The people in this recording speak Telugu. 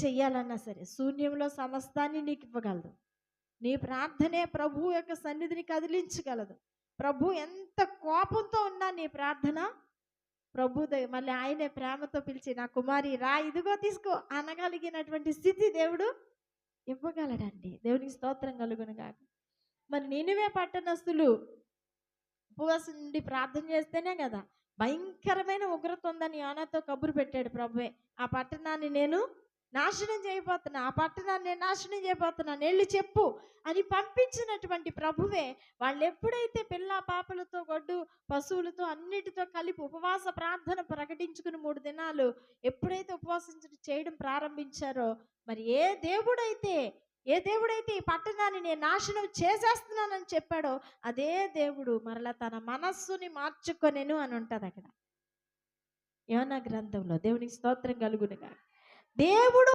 చెయ్యాలన్నా సరే శూన్యంలో సమస్తాన్ని నీకు ఇవ్వగలదు. నీ ప్రార్థనే ప్రభు యొక్క సన్నిధిని కదిలించగలదు. ప్రభు ఎంత కోపంతో ఉన్నా నీ ప్రార్థన మళ్ళీ ఆయనే ప్రేమతో పిలిచి, నా కుమారి రా, ఇదిగో తీసుకో అనగలిగినటువంటి స్థితి దేవుడు ఇవ్వగలడండి. దేవునికి స్తోత్రం కలుగునుగాక. మరి నినివే పట్టణస్థులు ఉపవాసం నుండి ప్రార్థన చేస్తేనే కదా భయంకరమైన ఉగ్రత ఉందని యోనాతో కబురు పెట్టాడు ప్రభువే. ఆ పట్టణాన్ని నేను నాశనం చేయబోతున్నా, ఆ పట్టణాన్ని నేను నాశనం చేయబోతున్నాను, వెళ్ళి చెప్పు అని పంపించినటువంటి ప్రభువే వాళ్ళు ఎప్పుడైతే పిల్ల పాపలతో గొడ్డు పశువులతో అన్నిటితో కలిపి ఉపవాస ప్రార్థన ప్రకటించుకుని 3 దినాలు ఎప్పుడైతే ఉపవాసం చేయడం ప్రారంభించారో, మరి ఏ దేవుడైతే ఈ పట్టణాన్ని నేను నాశనం చేసేస్తున్నానని చెప్పాడో అదే దేవుడు మరలా తన మనస్సుని మార్చుకొనెను అని ఉంటుంది అక్కడ యోనా గ్రంథంలో. దేవునికి స్తోత్రం కలుగునుగా. దేవుడు